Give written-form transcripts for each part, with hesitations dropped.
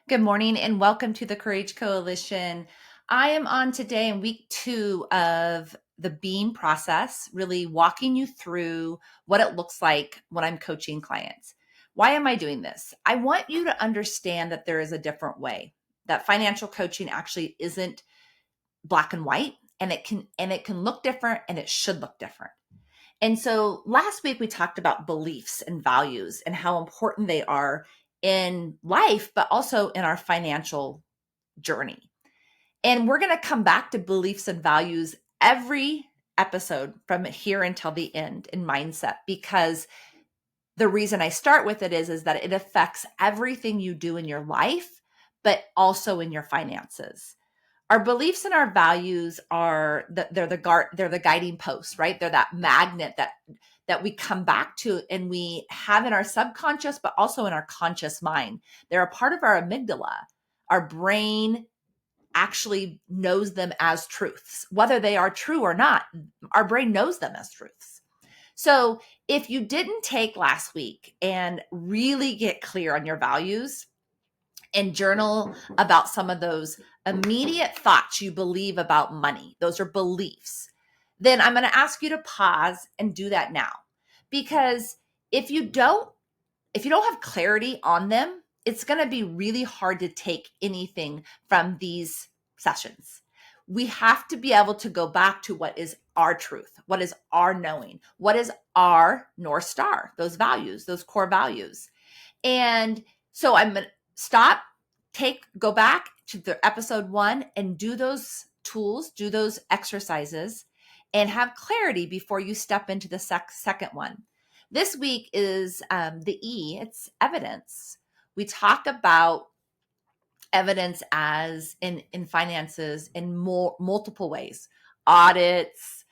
Good morning and welcome to the Courage Coalition. I am on today in week 2 of the BEAM process, really walking you through what it looks like when I'm coaching clients. Why am I doing this? I want you to understand that there is a different way, that financial coaching actually isn't black and white, and it can look different and it should look different. And so last week we talked about beliefs and values and how important they are in life, but also in our financial journey. And we're going to come back to beliefs and values every episode from here until the end in mindset, because the reason I start with it is that it affects everything you do in your life, but also in your finances. Our beliefs and our values they're the guiding posts, right? They're that magnet that we come back to and we have in our subconscious, but also in our conscious mind. They're a part of our amygdala. Our brain actually knows them as truths, whether they are true or not. Our brain knows them as truths. So if you didn't take last week and really get clear on your values and journal about some of those immediate thoughts you believe about money, those are beliefs, then I'm going to ask you to pause and do that now. Because if you don't have clarity on them, it's going to be really hard to take anything from these sessions. We have to be able to go back to what is our truth, what is our knowing, what is our North Star, those values, those core values. And so I'm going to go back to the episode 1 and do those tools, do those exercises, and have clarity before you step into the second one. This week is the E, it's evidence. We talk about evidence as in finances in multiple ways: audits,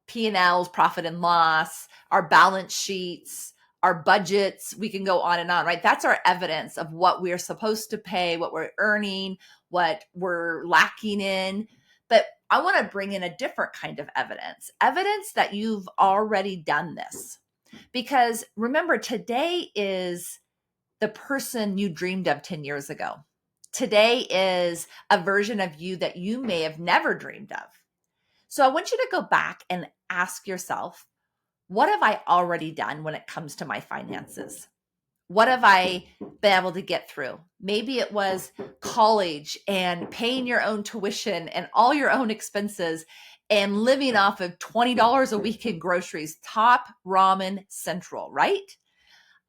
P&Ls, profit and loss, our balance sheets, our budgets. We can go on and on, right? That's our evidence of what we're supposed to pay, what we're earning, what we're lacking in. But I want to bring in a different kind of evidence that you've already done this. Because remember, today is the person you dreamed of 10 years ago. Today is a version of you that you may have never dreamed of. So I want you to go back and ask yourself, what have I already done when it comes to my finances? What have I been able to get through? Maybe it was college and paying your own tuition and all your own expenses and living off of $20 a week in groceries, top ramen central, right?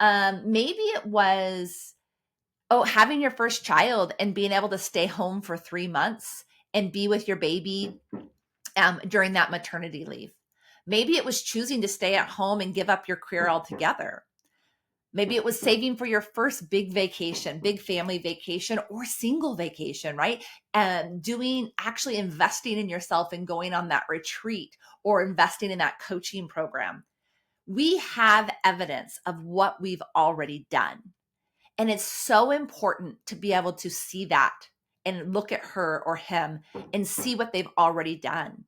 Maybe it was, having your first child and being able to stay home for 3 months and be with your baby during that maternity leave. Maybe it was choosing to stay at home and give up your career altogether. Maybe it was saving for your first big vacation, big family vacation, or single vacation, right? And actually investing in yourself and going on that retreat or investing in that coaching program. We have evidence of what we've already done. And it's so important to be able to see that and look at her or him and see what they've already done.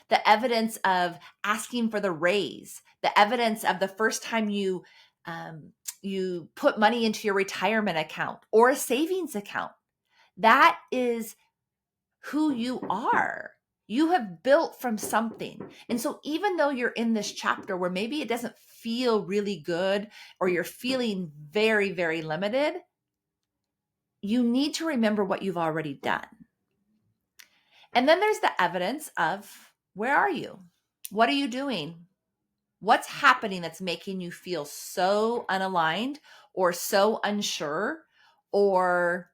The evidence of asking for the raise, the evidence of the first time you put money into your retirement account or a savings account. That is who you are. You have built from something. And so even though you're in this chapter where maybe it doesn't feel really good or you're feeling very, very limited, you need to remember what you've already done. And then there's the evidence of, where are you? What are you doing? What's happening that's making you feel so unaligned or so unsure or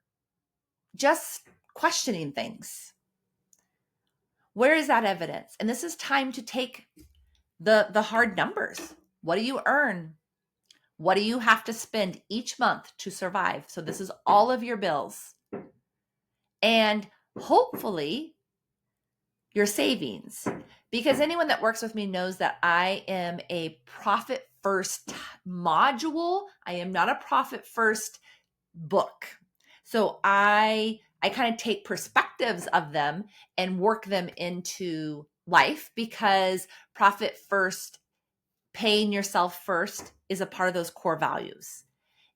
just questioning things? Where is that evidence? And this is time to take the hard numbers. What do you earn? What do you have to spend each month to survive? So this is all of your bills. And hopefully your savings, because anyone that works with me knows that I am a profit first module. I am not a profit first book. So I kind of take perspectives of them and work them into life, because profit first, paying yourself first, is a part of those core values.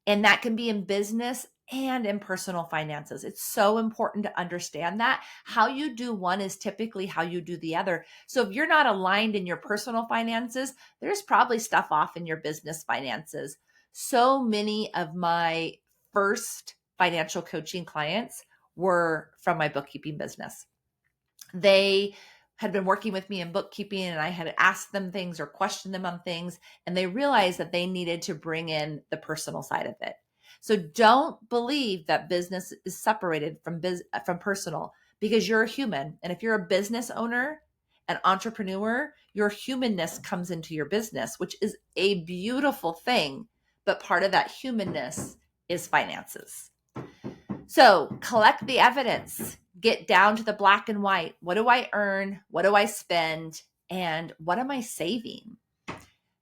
And that can be in business and in personal finances. It's so important to understand that how you do one is typically how you do the other. So if you're not aligned in your personal finances, there's probably stuff off in your business finances. So many of my first financial coaching clients were from my bookkeeping business. They had been working with me in bookkeeping, and I had asked them things or questioned them on things, and they realized that they needed to bring in the personal side of it. So don't believe that business is separated from personal, because you're a human. And if you're a business owner, an entrepreneur, your humanness comes into your business, which is a beautiful thing. But part of that humanness is finances. So collect the evidence, get down to the black and white. What do I earn? What do I spend? And what am I saving?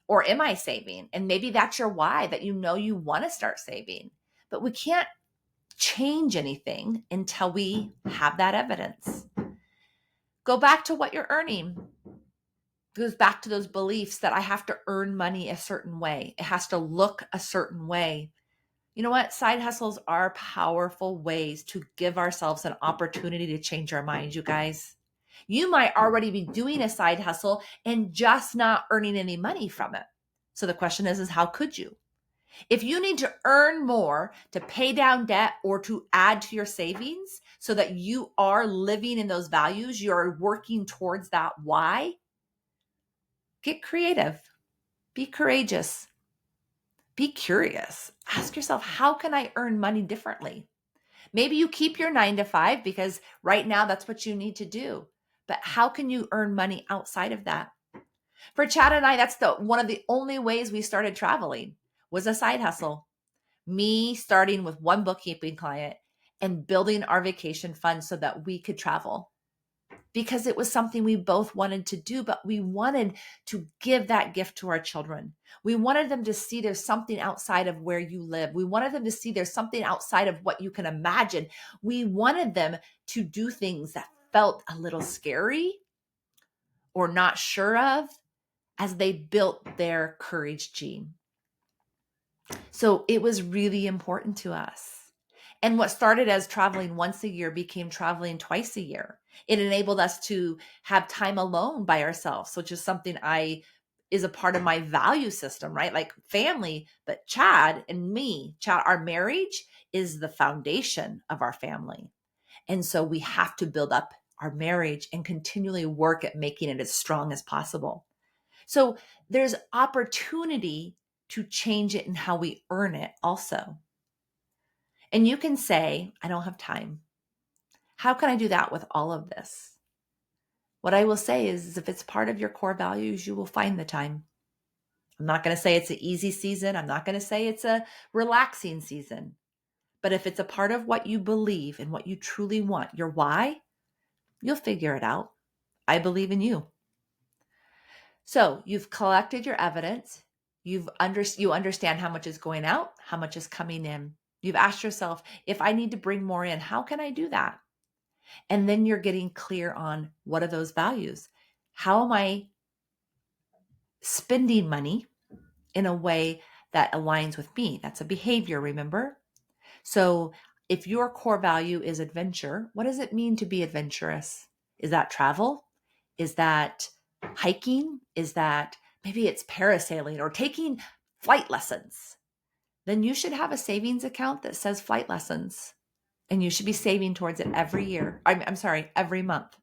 Or am I saving? And maybe that's your why, that you know you want to start saving. But we can't change anything until we have that evidence. Go back to what you're earning. It goes back to those beliefs that I have to earn money a certain way. It has to look a certain way. You know what? Side hustles are powerful ways to give ourselves an opportunity to change our minds, you guys. You might already be doing a side hustle and just not earning any money from it. So the question is how could you? If you need to earn more to pay down debt or to add to your savings so that you are living in those values, you're working towards that why, get creative, be courageous. Be curious. Ask yourself, how can I earn money differently? Maybe you keep your 9 to 5 because right now that's what you need to do. But how can you earn money outside of that? For Chad and I, that's one of the only ways we started traveling was a side hustle. Me starting with one bookkeeping client and building our vacation fund so that we could travel, because it was something we both wanted to do, but we wanted to give that gift to our children. We wanted them to see there's something outside of where you live. We wanted them to see there's something outside of what you can imagine. We wanted them to do things that felt a little scary or not sure of as they built their courage gene. So it was really important to us. And what started as traveling once a year became traveling twice a year. It enabled us to have time alone by ourselves, which is something is a part of my value system, right? Like family, but Chad and me, our marriage is the foundation of our family. And so we have to build up our marriage and continually work at making it as strong as possible. So there's opportunity to change it in how we earn it also. And you can say, I don't have time. How can I do that with all of this? What I will say is if it's part of your core values, you will find the time. I'm not going to say it's an easy season. I'm not going to say it's a relaxing season. But if it's a part of what you believe and what you truly want, your why, you'll figure it out. I believe in you. So you've collected your evidence. You understand how much is going out, how much is coming in. You've asked yourself, if I need to bring more in, how can I do that? And then you're getting clear on what are those values? How am I spending money in a way that aligns with me? That's a behavior, remember? So if your core value is adventure, what does it mean to be adventurous? Is that travel? Is that hiking? Is that maybe it's parasailing or taking flight lessons? Then you should have a savings account that says flight lessons. And you should be saving towards it every year. I'm sorry, every month.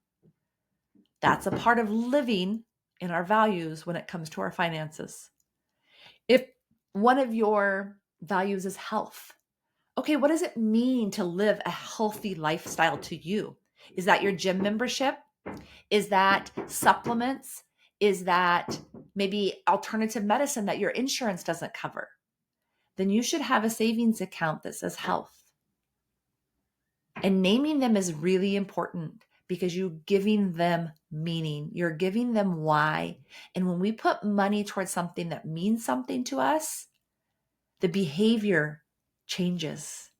That's a part of living in our values when it comes to our finances. If one of your values is health, okay, what does it mean to live a healthy lifestyle to you? Is that your gym membership? Is that supplements? Is that maybe alternative medicine that your insurance doesn't cover? Then you should have a savings account that says health. And naming them is really important because you're giving them meaning. You're giving them why. And when we put money towards something that means something to us, the behavior changes.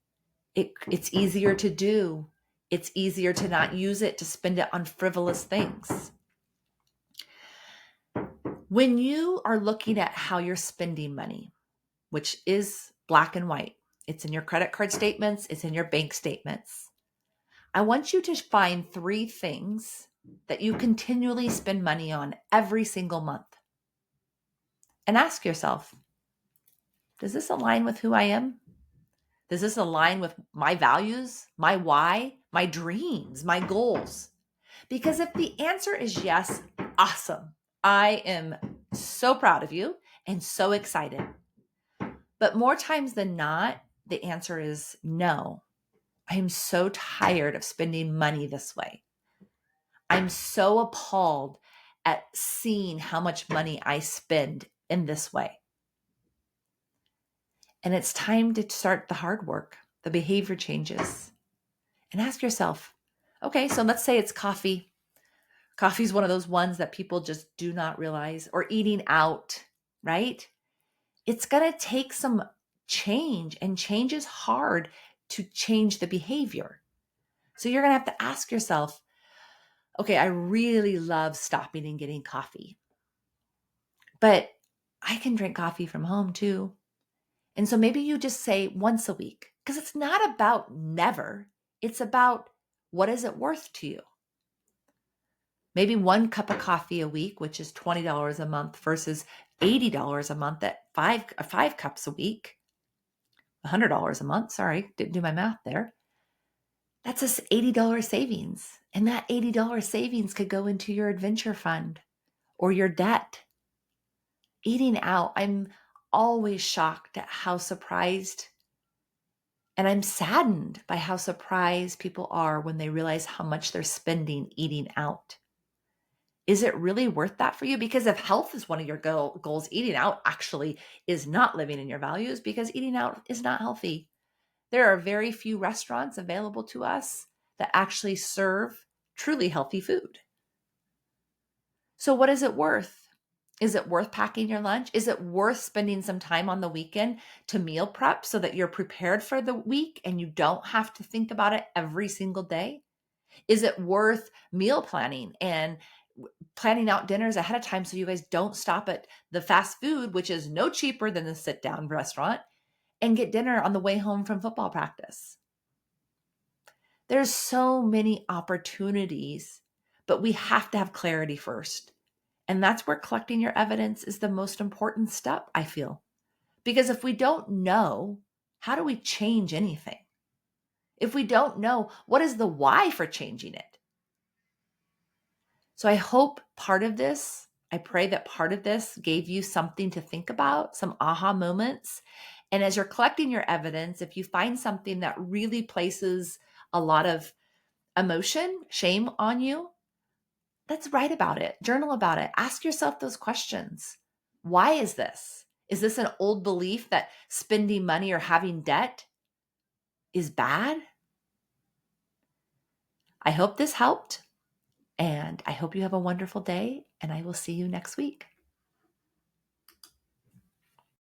It's easier to do. It's easier to not use it to spend it on frivolous things. When you are looking at how you're spending money, which is black and white, It's in your credit card statements. It's in your bank statements. I want you to find 3 things that you continually spend money on every single month. And ask yourself, does this align with who I am? Does this align with my values, my why, my dreams, my goals? Because if the answer is yes, awesome. I am so proud of you and so excited. But more times than not, the answer is no. I am so tired of spending money this way. I'm so appalled at seeing how much money I spend in this way. And it's time to start the hard work, the behavior changes. And ask yourself, okay, so let's say it's coffee. Coffee is one of those ones that people just do not realize, or eating out, right? It's going to take some change, and change is hard to change the behavior. So you're going to have to ask yourself, okay, I really love stopping and getting coffee, but I can drink coffee from home too. And so maybe you just say once a week, because it's not about never. It's about what is it worth to you? Maybe 1 cup of coffee a week, which is $20 a month versus $80 a month at 5 cups a week, $100 a month. Sorry, didn't do my math there. That's a $80 savings. And that $80 savings could go into your adventure fund or your debt. Eating out, I'm always shocked at how surprised, and I'm saddened by how surprised people are when they realize how much they're spending eating out. Is it really worth that for you? Because if health is one of your goals, eating out actually is not living in your values, because eating out is not healthy. There are very few restaurants available to us that actually serve truly healthy food. So what is it worth? Is it worth packing your lunch? Is it worth spending some time on the weekend to meal prep so that you're prepared for the week and you don't have to think about it every single day? Is it worth meal planning and planning out dinners ahead of time so you guys don't stop at the fast food, which is no cheaper than the sit down restaurant, and get dinner on the way home from football practice? There's so many opportunities, but we have to have clarity first. And that's where collecting your evidence is the most important step, I feel. Because if we don't know, how do we change anything? If we don't know, what is the why for changing it? So I hope I pray that part of this gave you something to think about, some aha moments. And as you're collecting your evidence, if you find something that really places a lot of emotion, shame on you, let's write about it, journal about it, ask yourself those questions. Why is this? Is this an old belief that spending money or having debt is bad? I hope this helped, and I hope you have a wonderful day, and I will see you next week.